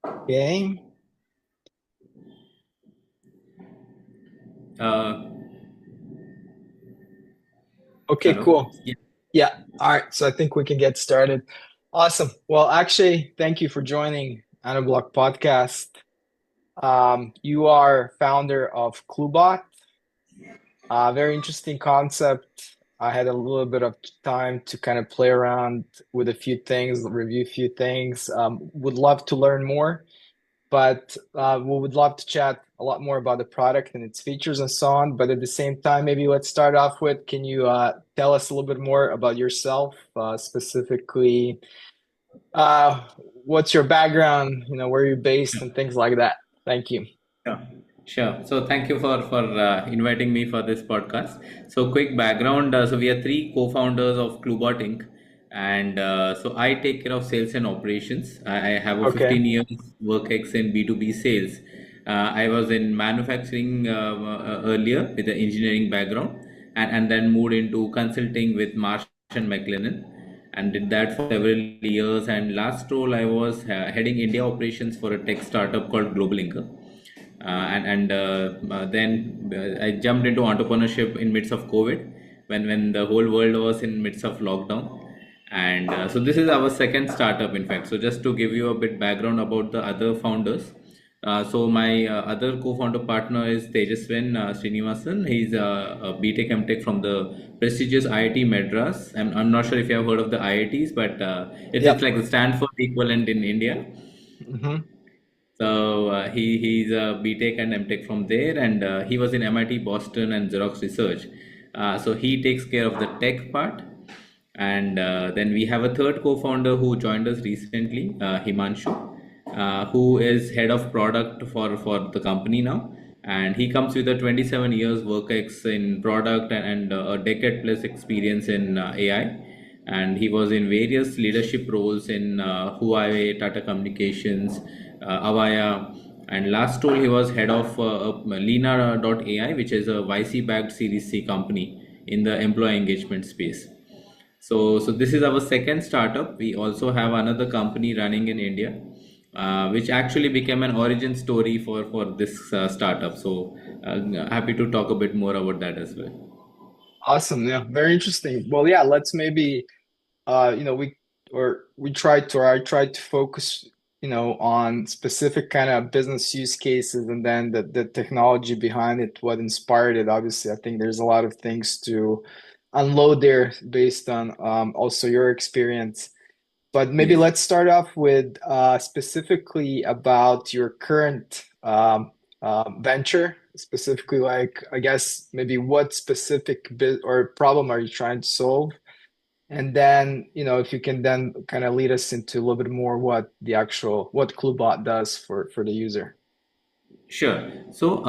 Okay. Uh, Okay, Hello. cool. Yeah. Yeah. All right. So I think we can get started. Awesome. Well, Akshay, thank you for joining Anablock podcast. You are founder of Cloobot. Very interesting concept. I had a little bit of time to kind of play around with a few things, review a few things. Would love to learn more. But we would love to chat a lot more about the product and its features and so on. But at the same time, maybe let's start off with, can you tell us a little bit more about yourself, specifically, uh, what's your background, where you're based and things like that. Thank you. Sure. Sure. So thank you for inviting me for this podcast. So quick background. So we are three co-founders of Cloobot Inc. And so I take care of sales and operations. I have a Okay. 15 years work ex in B2B sales. I was in manufacturing earlier with the engineering background, and then moved into consulting with Marsh and McLennan, and did that for several years. And last role I was heading India operations for a tech startup called Global Inc. Then I jumped into entrepreneurship in midst of COVID, when the whole world was in midst of lockdown. And so this is our second startup, in fact. So just to give you a bit background about the other founders. So my other co-founder partner is Tejaswin Srinivasan. He's a BTech MTech from the prestigious IIT Madras. I'm not sure if you have heard of the IITs, but it's Yep. like the Stanford equivalent in India. Hmm. So he's a BTech and MTech from there, and he was in MIT Boston and Xerox Research. So he takes care of the tech part, and then we have a third co-founder who joined us recently, Himanshu, who is head of product for the company now, and he comes with a 27 years work ex in product and a decade plus experience in AI, and he was in various leadership roles in Huawei, Tata Communications, Avaya, and last role he was head of Lena.ai, which is a YC-backed Series C company in the employee engagement space. So this is our second startup. We also have another company running in India, which actually became an origin story for this startup. So happy to talk a bit more about that as well. Awesome. Yeah. Very interesting. Well, yeah, let's maybe we tried to, or I tried to focus, on specific kind of business use cases and then the technology behind it, what inspired it. Obviously, I think there's a lot of things to unload there based on also your experience. But maybe Yes. let's start off with specifically about your current venture, specifically like, I guess maybe what specific bit or problem are you trying to solve? And then, if you can then kind of lead us into a little bit more what Cluebot does for the user. Sure. So,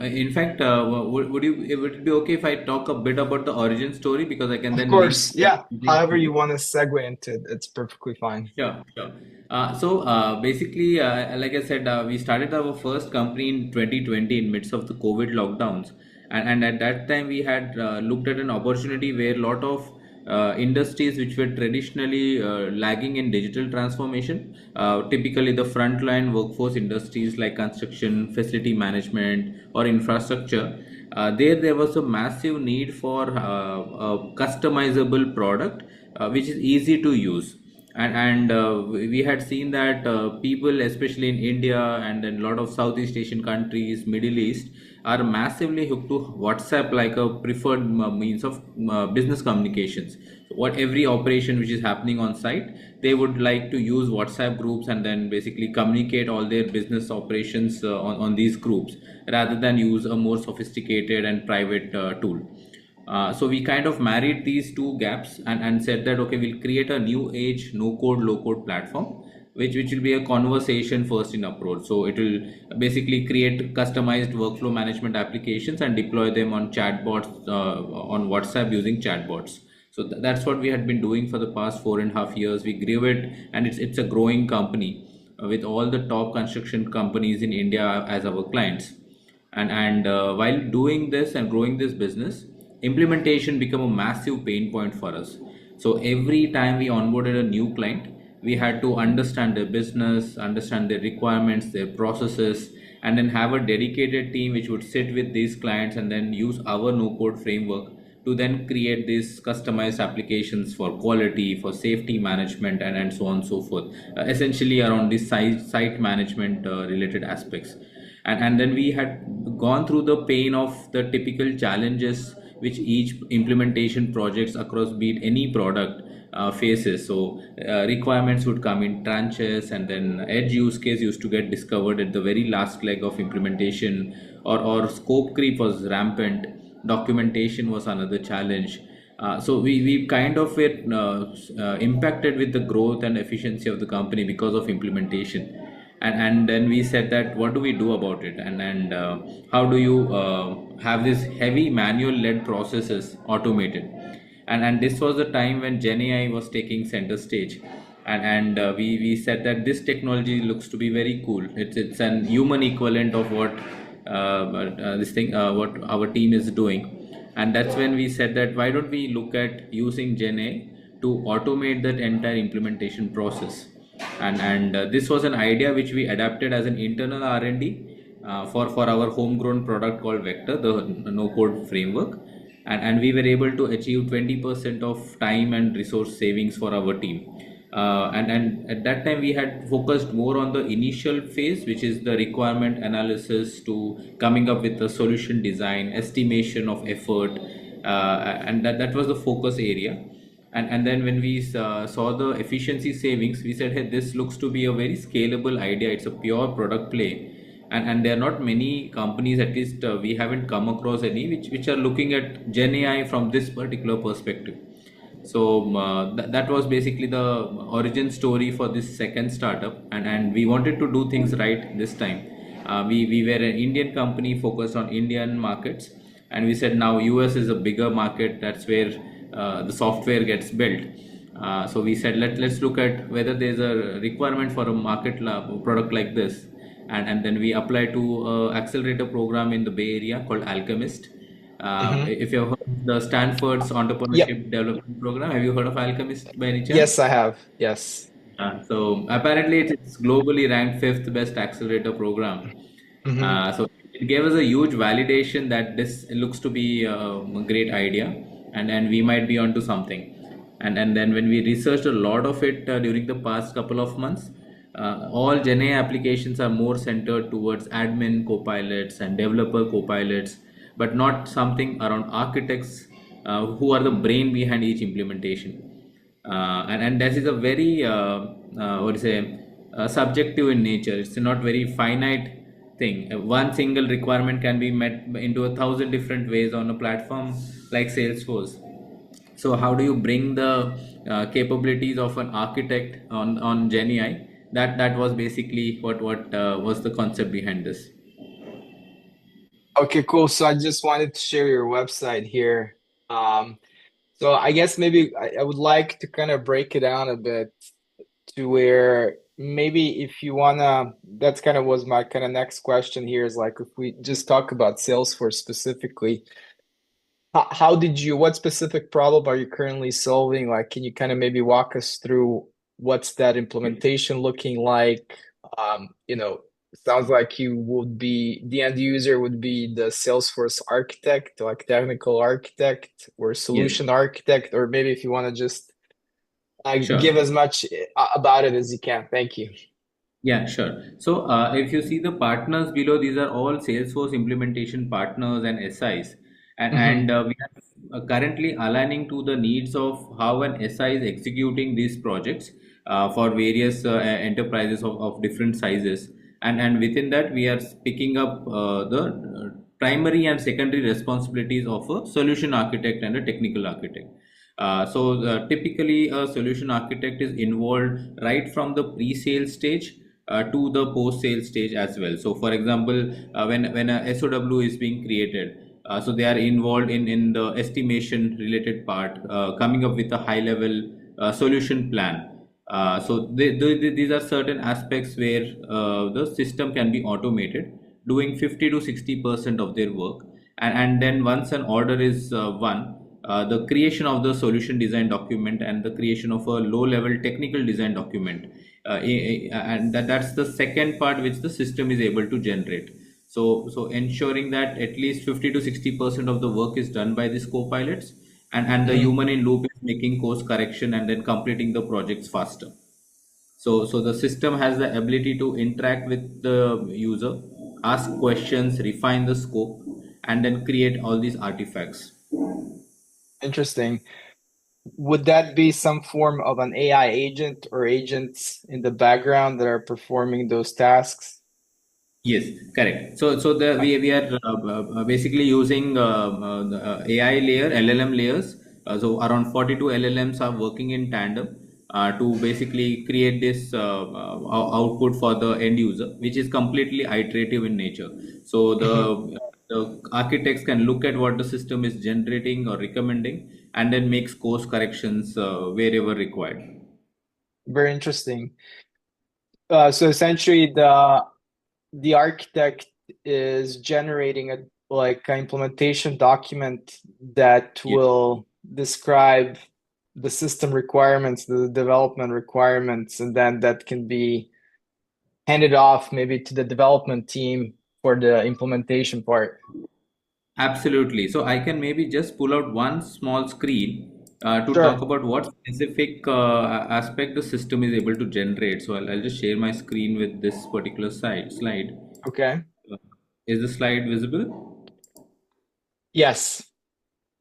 in fact, would it be okay if I talk a bit about the origin story, because I can Of then link course, yeah. everything However to you it? want to segue into it, it's perfectly fine. Sure, sure. Basically, like I said, we started our first company in 2020 in midst of the COVID lockdowns, and at that time we had looked at an opportunity where a lot of industries which were traditionally lagging in digital transformation, typically the frontline workforce industries like construction, facility management, or infrastructure. There was a massive need for a customizable product which is easy to use, and we had seen that people, especially in India and in a lot of Southeast Asian countries, Middle East, are massively hooked to WhatsApp like a preferred means of business communications. So what every operation which is happening on site, they would like to use WhatsApp groups and then basically communicate all their business operations on these groups, rather than use a more sophisticated and private tool. So we kind of married these two gaps, and said that okay, we'll create a new age no code low code platform, which will be a conversation first in approach. So it will basically create customized workflow management applications and deploy them on chatbots, on WhatsApp using chatbots. So that's what we had been doing for the past 4.5 years. We grew it, and it's a growing company with all the top construction companies in India as our clients. And while doing this and growing this business, implementation became a massive pain point for us. So every time we onboarded a new client, We had to understand their business, understand their requirements, their processes, and then have a dedicated team which would sit with these clients and then use our no code framework to then create these customized applications for quality, for safety management, and so on and so forth. Essentially around these site management related aspects. And then we had gone through the pain of the typical challenges which each implementation projects across be it any product faces. So requirements would come in tranches, and then edge use case used to get discovered at the very last leg of implementation, or scope creep was rampant, documentation was another challenge. So we kind of were impacted with the growth and efficiency of the company because of implementation. And then we said that what do we do about it, and how do you have this heavy manual led processes automated. And this was the time when Gen AI was taking center stage. And we said that this technology looks to be very cool. It's an human equivalent of what what our team is doing. And that's when we said that why don't we look at using Gen AI to automate that entire implementation process. And this was an idea which we adapted as an internal R&D for our homegrown product called Vector, the no code framework. And we were able to achieve 20% of time and resource savings for our team. And at that time we had focused more on the initial phase, which is the requirement analysis to coming up with the solution design, estimation of effort, and that was the focus area. And then when we saw the efficiency savings, we said, hey, this looks to be a very scalable idea. It's a pure product play. And there are not many companies, at least we haven't come across any, which are looking at Gen AI from this particular perspective. So that was basically the origin story for this second startup. And we wanted to do things right this time. We were an Indian company focused on Indian markets. And we said now US is a bigger market. That's where the software gets built. So we said let's look at whether there's a requirement for a product like this. And then we applied to accelerator program in the Bay Area called Alchemist. Hmm. If you've heard the Stanford's Yep. entrepreneurship development program, have you heard of Alchemist by any chance? Yes, I have. Yes. So apparently it's globally ranked fifth best accelerator program. Hmm. So it gave us a huge validation that this looks to be a great idea, and we might be onto something. And then when we researched a lot of it during the past couple of months, all Gen AI applications are more centered towards admin copilots and developer copilots, but not something around architects who are the brain behind each implementation. And this is a very what to say subjective in nature. It's not very finite thing. One single requirement can be met into 1,000 different ways on a platform like Salesforce. So how do you bring the capabilities of an architect on Gen AI? That was basically what was the concept behind this. Okay, cool. So I just wanted to share your website here. Um, so I guess maybe I would like to kind of break it down a bit to where maybe if you wanna, that's kind of was my kind of next question here is like if we just talk about Salesforce specifically, how did you, what specific problem are you currently solving? Like, can you kind of maybe walk us through what's that implementation looking like? Sounds like you would be, the end user would be the Salesforce architect, like technical architect or Yes, solution architect, or maybe if you want to just give sure. as much about it as you can. Thank you. Yeah, sure. So if you see the partners below, these are all Salesforce implementation partners and SIs. And we are currently aligning to the needs of how an SI is executing these projects for various enterprises of different sizes. And within that, we are picking up the primary and secondary responsibilities of a solution architect and a technical architect. Typically, a solution architect is involved right from the pre-sale stage to the post-sale stage as well. So, for example, when a SOW is being created, so they are involved in the estimation related part, coming up with a high-level solution plan. These are certain aspects where the system can be automated, doing 50 to 60% of their work. And then once an order is won, the creation of the solution design document and the creation of a low level technical design document. And that's the second part which the system is able to generate. So ensuring that at least 50 to 60% of the work is done by these co-pilots, and the Mhm. human in loop is making course correction and then completing the projects faster. So the system has the ability to interact with the user, ask questions, refine the scope, and then create all these artifacts. Interesting. Would that be some form of an AI agent or agents in the background that are performing those tasks? Yes, correct. So we are basically using the AI layer, LLM layers. So around 42 LLMs are working in tandem to basically create this output for the end user, which is completely iterative in nature. So Mhm. the architects can look at what the system is generating or recommending, and then makes course corrections wherever required. Very interesting. So essentially, the architect is generating a like an implementation document that Yes. will describe the system requirements, the development requirements, and then that can be handed off maybe to the development team for the implementation part. Absolutely. So I can maybe just pull out one small screen to talk Sure. about what specific aspect the system is able to generate. So I'll just share my screen with this particular slide. Okay. Uh, is the slide visible? Yes.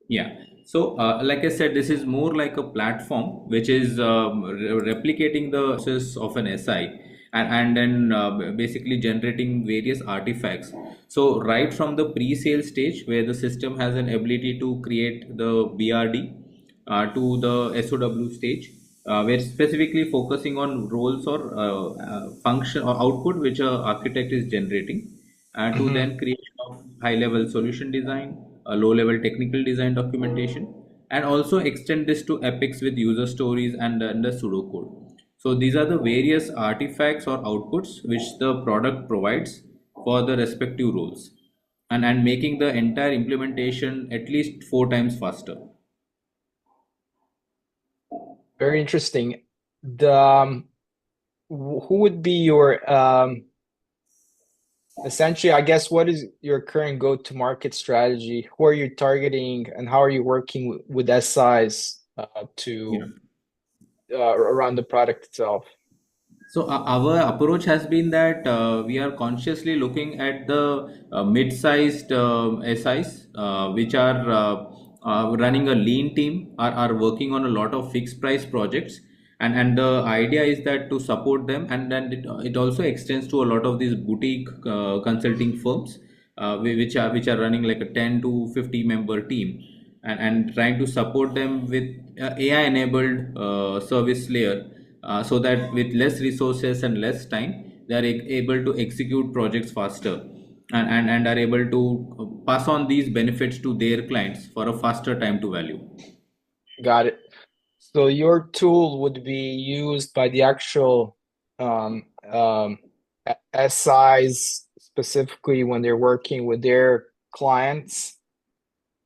Yeah. So, like I said, this is more like a platform which is replicating the process of an SI, and then basically generating various artifacts. So, right from the pre-sale stage, where the system has an ability to create the BRD, to the SOW stage, we're specifically focusing on roles or function or output which a architect is generating, to Hmm. then creation of high level solution design, low level technical design documentation, and also extend this to epics with user stories and the pseudocode. So these are the various artifacts or outputs which the product provides for the respective roles, and making the entire implementation at least 4 times faster. Very interesting. The who would be your essentially, I guess, what is your current go-to-market strategy? Who are you targeting, and how are you working with SIs Yeah. to around the product itself? So our approach has been that we are consciously looking at the mid-sized SIs, which are running a lean team, are working on a lot of fixed price projects, and the idea is that to support them, and then it also extends to a lot of these boutique consulting firms, which are running like a 10 to 50 member team, and trying to support them with AI enabled service layer, so that with less resources and less time they are able to execute projects faster, and are able to pass on these benefits to their clients for a faster time to value. Got it. So your tool would be used by the actual um, um, SIs specifically when they're working with their clients,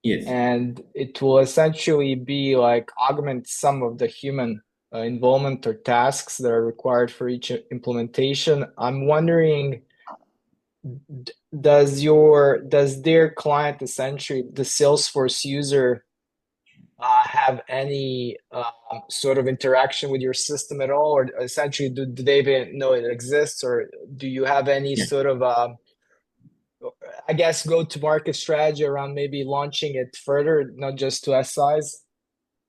Yes. and it will essentially be like augment some of the human involvement or tasks that are required for each implementation. I'm wondering, does their client, essentially the Salesforce user, have any sort of interaction with your system at all, or essentially do they even know it exists, or do you have any Yeah. sort of I guess go-to-market strategy around maybe launching it further, not just to SIs?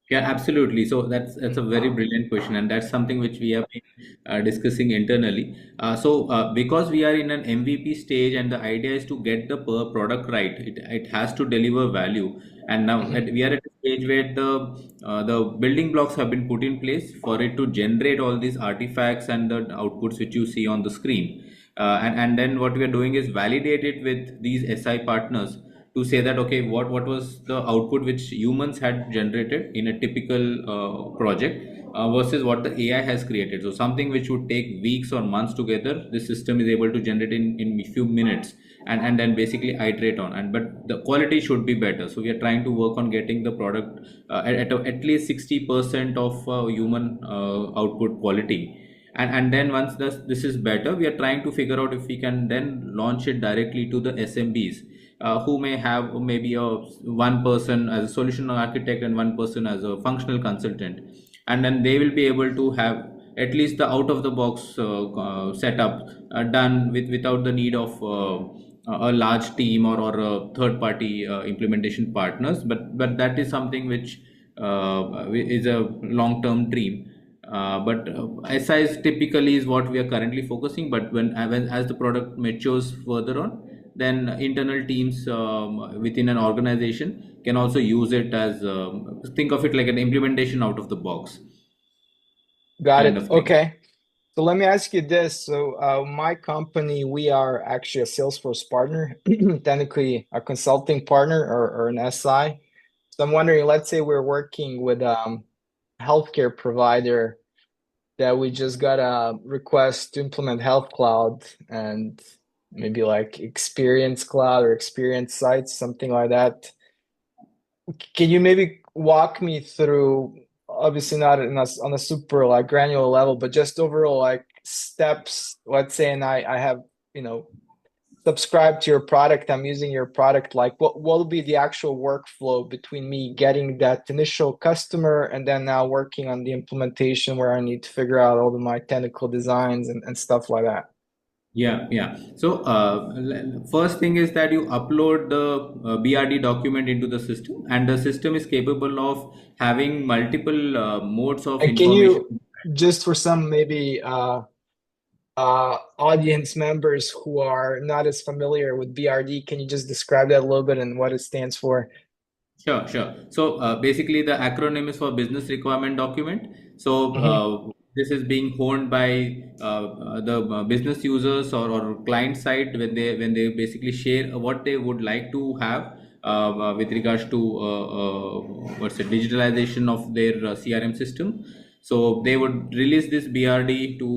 Yeah, absolutely. So that's a very brilliant question, and that's something which we have been discussing internally. So because we are in an MVP stage, and the idea is to get the product right, it has to deliver value. And now Mhm. we are at a stage where the building blocks have been put in place for it to generate all these artifacts and the outputs which you see on the screen. And then what we are doing is validate it with these SI partners to say that okay, what was the output which humans had generated in a typical project, versus what the AI has created. So something which would take weeks or months together, the system is able to generate in a few minutes, and then basically iterate on. And but the quality should be better. So we are trying to work on getting the product at least 60% of human output quality. And then once this is better, we are trying to figure out if we can then launch it directly to the SMBs, who may have maybe one person as a solution architect and one person as a functional consultant, and then they will be able to have at least the out of the box setup done without the need of a large team or a third party implementation partners. But that is something which is a long term dream. But SIs typically is what we are currently focusing. But when as the product matures further on, then internal teams within an organization can also use it as think of it like an implementation out of the box Got kind it. of thing. Okay. So let me ask you this. So my company, we are actually a Salesforce partner, technically a consulting partner or an SI. So I'm wondering, let's say we're working with a healthcare provider that we just got a request to implement Health Cloud and maybe like Experience Cloud or Experience Sites, something like that. Can you maybe walk me through, obviously not on a super like granular level, but just overall like steps, let's say, and I have, you know, subscribed to your product, I'm using your product, like what will be the actual workflow between me getting that initial customer and then now working on the implementation where I need to figure out all of my technical designs and stuff like that? Yeah, yeah. So first thing is that you upload the BRD document into the system, and the system is capable of having multiple modes of And can information. you, just for some maybe audience members who are not as familiar with BRD, can you just describe that a little bit and what it stands for? Sure, sure. So basically, the acronym is for business requirement document. So Hmm. this is being honed by the business users or client side when they basically share what they would like to have with regards to what's it digitalization of their CRM system. So they would release this BRD to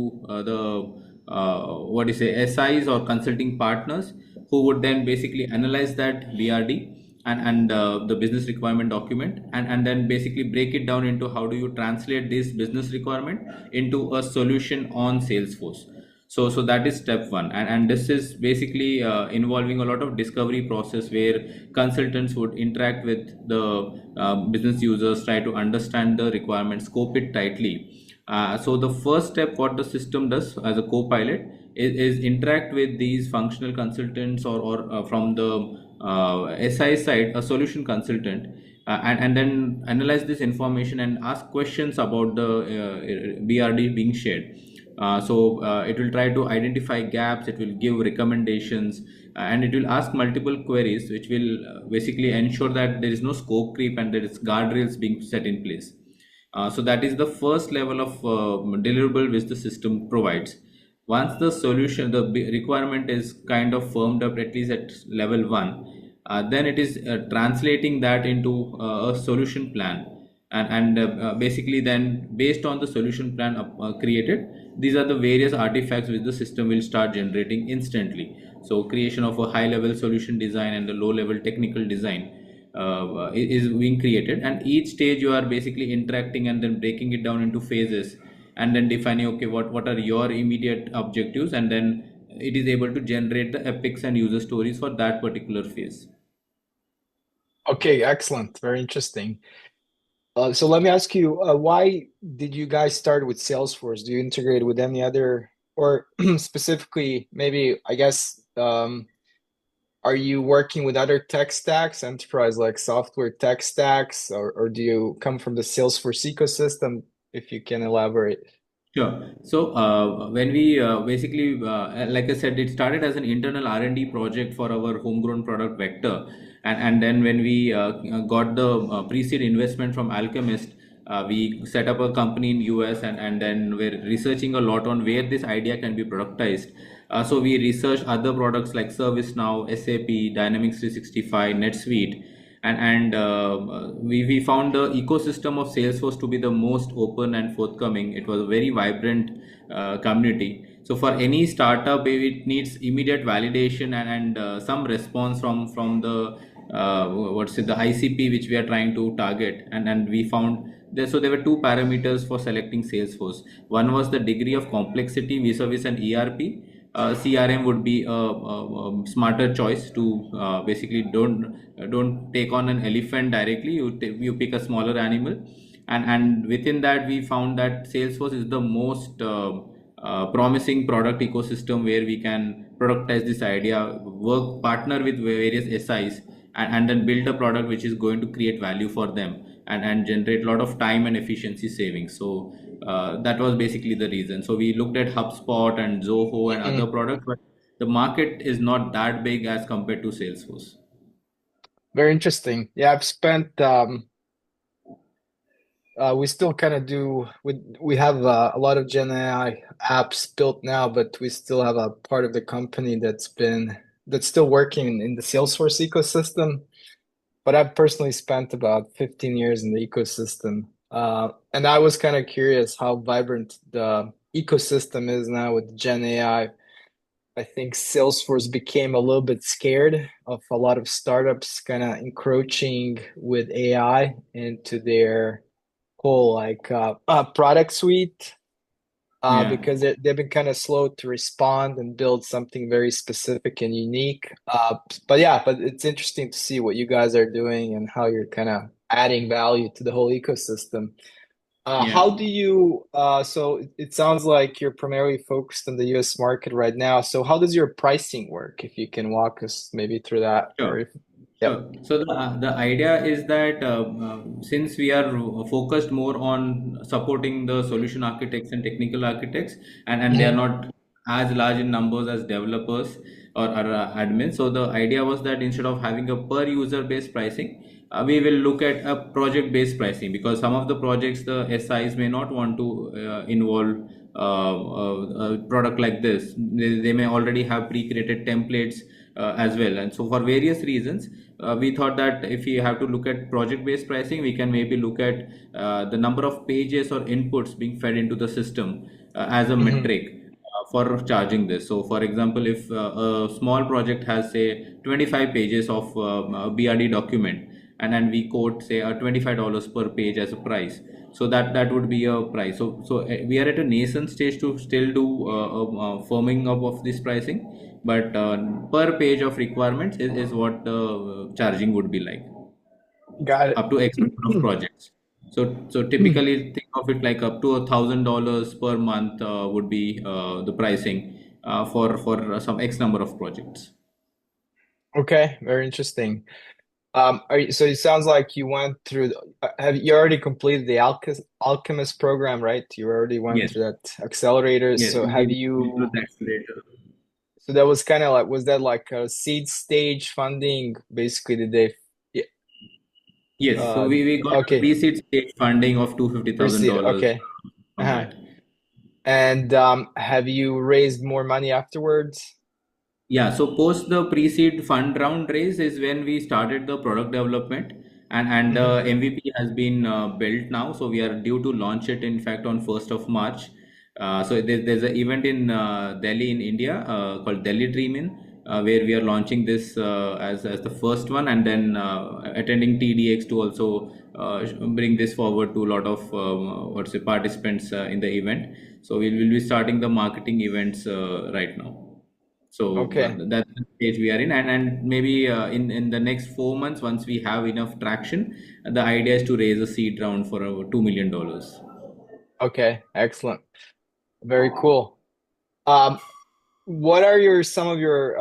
the what do you say SIs or consulting partners, who would then basically analyze that BRD and the business requirement document, and then basically break it down into how do you translate this business requirement into a solution on Salesforce. So that is step one, and this is basically involving a lot of discovery process where consultants would interact with the business users, try to understand the requirement, scope it tightly. So the first step what the system does as a co-pilot is interact with these functional consultants or from the SI side, a solution consultant, and then analyze this information and ask questions about the BRD being shared. So it will try to identify gaps, it will give recommendations, and it will ask multiple queries, which will basically ensure that there is no scope creep and there is guardrails being set in place. So that is the first level of deliverable which the system provides. Once the solution, the requirement is kind of firmed up at least at level one, then it is translating that into a solution plan, and basically then based on the solution plan created, these are the various artifacts which the system will start generating instantly. So creation of a high level solution design and a low level technical design is being created, and each stage you are basically interacting and then breaking it down into phases, and then defining okay what are your immediate objectives, and then it is able to generate the epics and user stories for that particular phase. Okay, excellent. Very interesting. So let me ask you, why did you guys start with Salesforce? Do you integrate with any other, or specifically, maybe, I guess, are you working with other tech stacks, enterprise like software tech stacks, or do you come from the Salesforce ecosystem? If you can elaborate. Sure. So when we basically, like I said, it started as an internal R&D project for our homegrown product Vector, and then when we got the pre-seed investment from Alchemist, we set up a company in US, and then we're researching a lot on where this idea can be productized. So we researched other products like ServiceNow, SAP, Dynamics 365, NetSuite, and we found the ecosystem of Salesforce to be the most open and forthcoming. It was a very vibrant community. So for any startup, it needs immediate validation and some response from the what's it, the ICP which we are trying to target. And we found there, so there were two parameters for selecting Salesforce. One was the degree of complexity vis-a-vis an ERP. CRM would be a smarter choice to basically don't take on an elephant directly. You pick a smaller animal, and within that we found that Salesforce is the most promising product ecosystem where we can productize this idea, work partner with various SIs, and then build a product which is going to create value for them and generate a lot of time and efficiency savings. So that was basically the reason. So we looked at HubSpot and Zoho and other Mhm. products, but the market is not that big as compared to Salesforce. Very interesting. Yeah, I've spent we still kind of do we have a lot of Gen AI apps built now, but we still have a part of the company that's still working in the Salesforce ecosystem. But I've personally spent about 15 years in the ecosystem. And I was kind of curious how vibrant the ecosystem is now with Gen AI. I think Salesforce became a little bit scared of a lot of startups kind of encroaching with AI into their whole product suite Yeah. because they've been kind of slow to respond and build something very specific and unique. But it's interesting to see what you guys are doing and how you're kind of adding value to the whole ecosystem. Yeah. How do you, so it sounds like you're primarily focused on the US market right now. So how does your pricing work? If you can walk us maybe through that, or Sure. if, yep. Sure. So the idea is that since we are focused more on supporting the solution architects and technical architects, and they are Mhm. not as large in numbers as developers or admins. So the idea was that instead of having a per user based pricing, we will look at a project based pricing, because some of the projects the SIs may not want to involve a product like this. They may already have pre-created templates as well, and so for various reasons we thought that if you have to look at project based pricing, we can maybe look at the number of pages or inputs being fed into the system as a Mhm. metric for charging this. So for example, if a small project has say 25 pages of BRD document, and then we quote say $25 per page as a price, so that would be a price. So we are at a nascent stage to still do firming up of this pricing, but per page of requirements is what the charging would be like, Got up to X number of it. projects. So typically think of it like up to $1,000 per month would be the pricing for some X number of projects. Okay, very interesting. So it sounds like you went through, have you already completed the Alchemist program, right? You already went Yes, through that accelerator. yes, So have we do you, the accelerator. so that was kind of like, was that like a seed stage funding? Basically, did they, yeah, Yes, so uh, we got a okay, pre-seed stage funding of two hundred fifty thousand proceed. dollars Okay. from Uh-huh. that. And have you raised more money afterwards? Yeah, so post the pre-seed fund round raise is when we started the product development, and Hmm. MVP has been built now. So we are due to launch it in fact on 1st of March. So there's an event in Delhi in India called Delhi Dream In, where we are launching this as the first one, and then attending TDX to also bring this forward to a lot of what's it, participants in the event. So we will be starting the marketing events right now. So Okay. that's the stage we are in, and maybe in the next 4 months, once we have enough traction, the idea is to raise a seed round for $2 million. Okay. Excellent. Very cool. Um, what are some of your,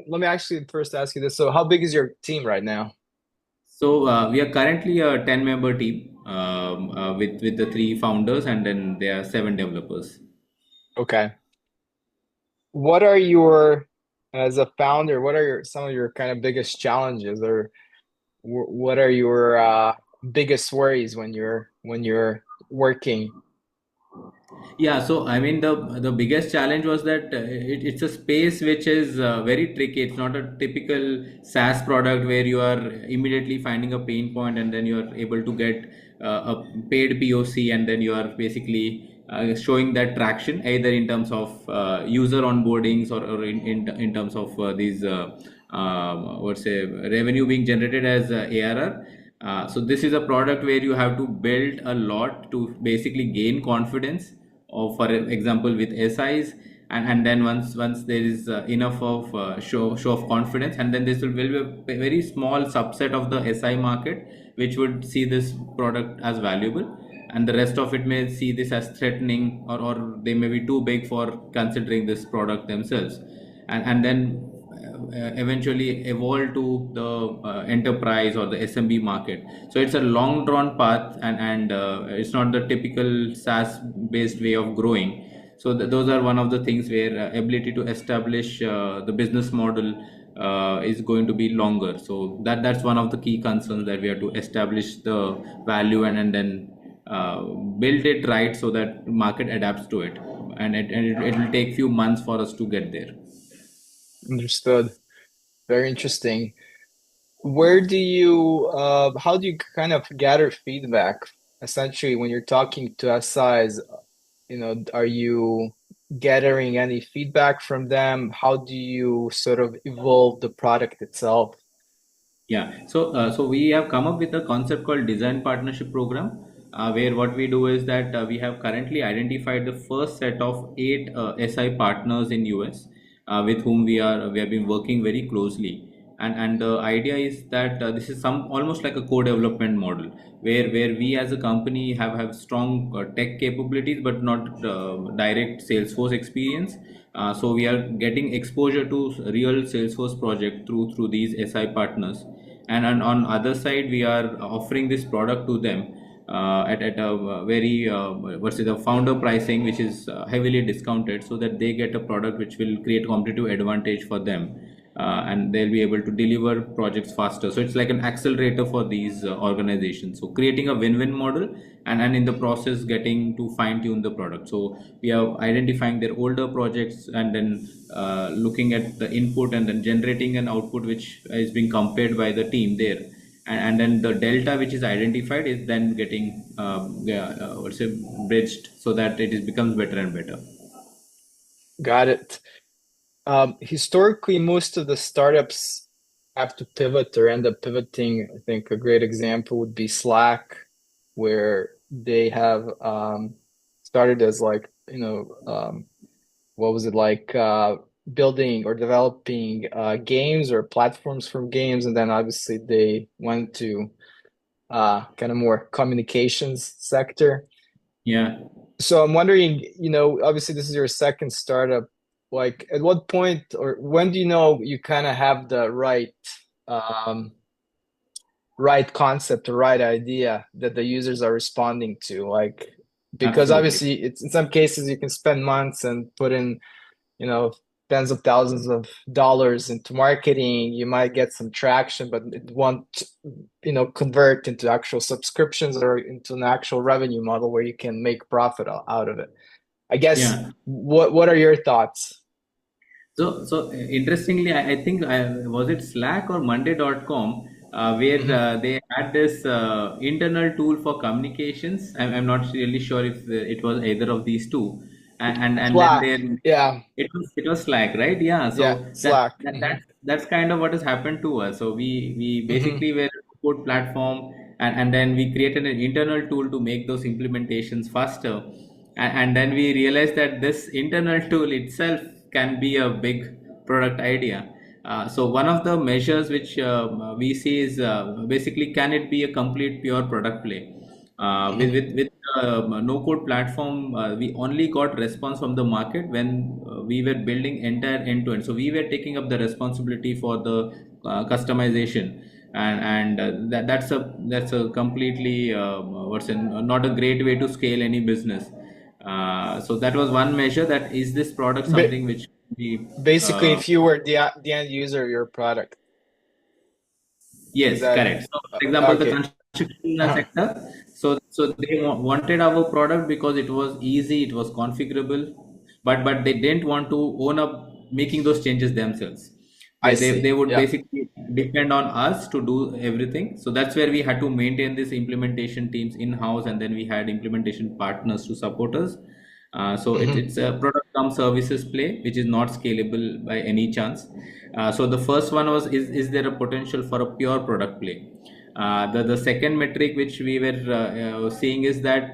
let me actually first ask you this. So how big is your team right now? So we are currently a 10-member team with the three founders, and then there are seven developers. Okay. What are your, as a founder, what are some of your kind of biggest challenges, or what are your biggest worries when you're working? Yeah, so I mean the biggest challenge was that it's a space which is very tricky. It's not a typical SaaS product where you are immediately finding a pain point and then you are able to get a paid POC, and then you are basically showing that traction either in terms of user onboardings, or in terms of these what's say revenue being generated as ARR. So this is a product where you have to build a lot to basically gain confidence, or for example with SIs, and then once there is enough of show of confidence, and then this will be a very small subset of the SI market which would see this product as valuable, and the rest of it may see this as threatening, or they may be too big for considering this product themselves, and then eventually evolve to the enterprise or the SMB market. So it's a long drawn path, and it's not the typical SaaS based way of growing. So those are one of the things where ability to establish the business model is going to be longer. So that's one of the key concerns, that we have to establish the value, and then build it right so that market adapts to it, and it will take few months for us to get there. Understood. Very interesting. How do you kind of gather feedback? Essentially, when you're talking to SIs, are you gathering any feedback from them? How do you sort of evolve the product itself? Yeah, so we have come up with a concept called design partnership program, where what we do is that we have currently identified the first set of eight SI partners in US, with whom we have been working very closely, and the idea is that this is some almost like a co-development model, where we as a company have strong tech capabilities but not direct Salesforce experience. So we are getting exposure to real Salesforce project through these SI partners, and on other side we are offering this product to them at a very what's it, the founder pricing, which is heavily discounted, so that they get a product which will create competitive advantage for them, and they'll be able to deliver projects faster. So it's like an accelerator for these organizations, so creating a win-win model, and in the process getting to fine tune the product. So we are identifying their older projects, and then looking at the input, and then generating an output which is being compared by the team there, and then the delta which is identified is then getting yeah, what's it, bridged, so that it is becomes better and better. Got it. Historically, most of the startups have to pivot or end up pivoting. I think a great example would be Slack, where they have started as like, what was it like building or developing games or platforms from games, and then obviously they went to kind of more communications sector. Yeah. So I'm wondering, obviously this is your second startup. Like, at what point or when do you know you kind of have the um, right concept, the right idea that the users are responding to? Like, because Absolutely. obviously it's in some cases you can spend months and put in, you know, tens of thousands of dollars into marketing. You might get some traction, but it won't, convert into actual subscriptions or into an actual revenue model where you can make profit out of it. I guess Yeah. what are your thoughts? So interestingly, I think was it Slack or Monday.com, where Mhm. they had this internal tool for communications. I'm not really sure if it was either of these two, and then Slack. there Yeah. it was Slack, right? Yeah. Yeah. So Slack. that's kind of what has happened to us. So we Hmm. basically were a code platform, and then we created an internal tool to make those implementations faster, and then we realized that this internal tool itself can be a big product idea. So one of the measures which we see is basically, can it be a complete pure product play? With no code platform, we only got response from the market when we were building entire end to end. So we were taking up the responsibility for the customization, and that's a completely what's in, not a great way to scale any business. So that was one measure, that is this product Ba- something which we Basically, if you were the end user of your product, is yes, that correct. So, for example, the okay? construction Uh-huh. sector. So So they wanted our product because it was easy, it was configurable, but they didn't want to own up making those changes themselves. I They see. would Yeah. basically depend on us to do everything. So that's where we had to maintain this implementation teams in house, and then we had implementation partners to support us. Hmm. It's a product come services play, which is not scalable by any chance. So the first one was, is there a potential for a pure product play? The second metric which we were seeing is that,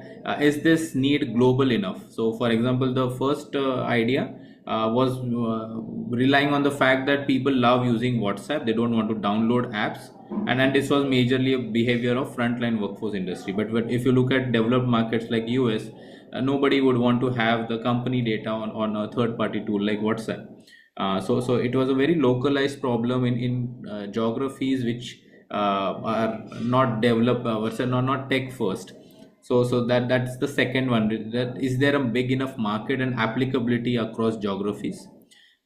is this need global enough? So, for example, the first idea was relying on the fact that people love using WhatsApp. They don't want to download apps, and this was majorly a behavior of frontline workforce industry. But if you look at developed markets like US, nobody would want to have the company data on a third party tool like WhatsApp. So it was a very localized problem in geographies which are not developed, what's it, not tech first. So that's the second one. That is there a big enough market and applicability across geographies?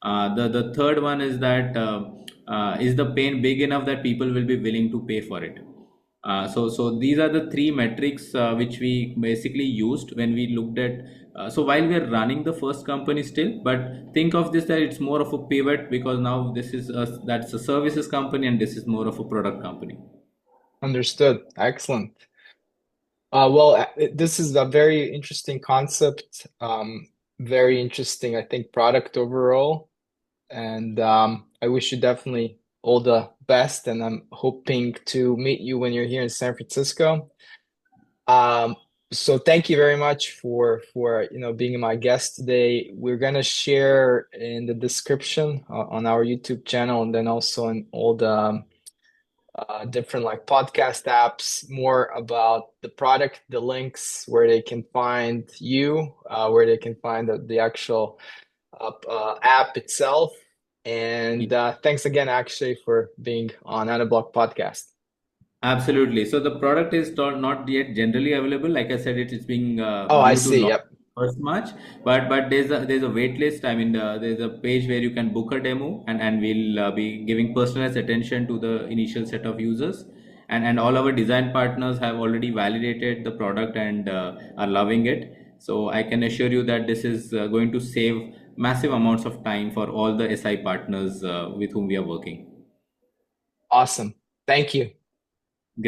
The third one is that, is the pain big enough that people will be willing to pay for it? So these are the three metrics which we basically used when we looked at. So while we are running the first company still, but think of this that it's more of a pivot, because now this is that's a services company and this is more of a product company. Understood. Excellent. This is a very interesting concept. Very interesting, I think, product overall. And I wish you definitely all the best. And I'm hoping to meet you when you're here in San Francisco. Um, so thank you very much for being my guest today. We're gonna share in the description on our YouTube channel, and then also in all the different like podcast apps, more about the product, the links where they can find you, where they can find the actual app itself. And thanks again, Akshay, for being on Anablock podcast. Absolutely. So the product is not yet generally available. Like I said, it is being Oh, I due to see. launch Yep. first March. But there's a wait list. I mean, there's a page where you can book a demo, and we'll be giving personalized attention to the initial set of users. And all our design partners have already validated the product and are loving it. So I can assure you that this is going to save massive amounts of time for all the SI partners with whom we are working. Awesome. Thank you.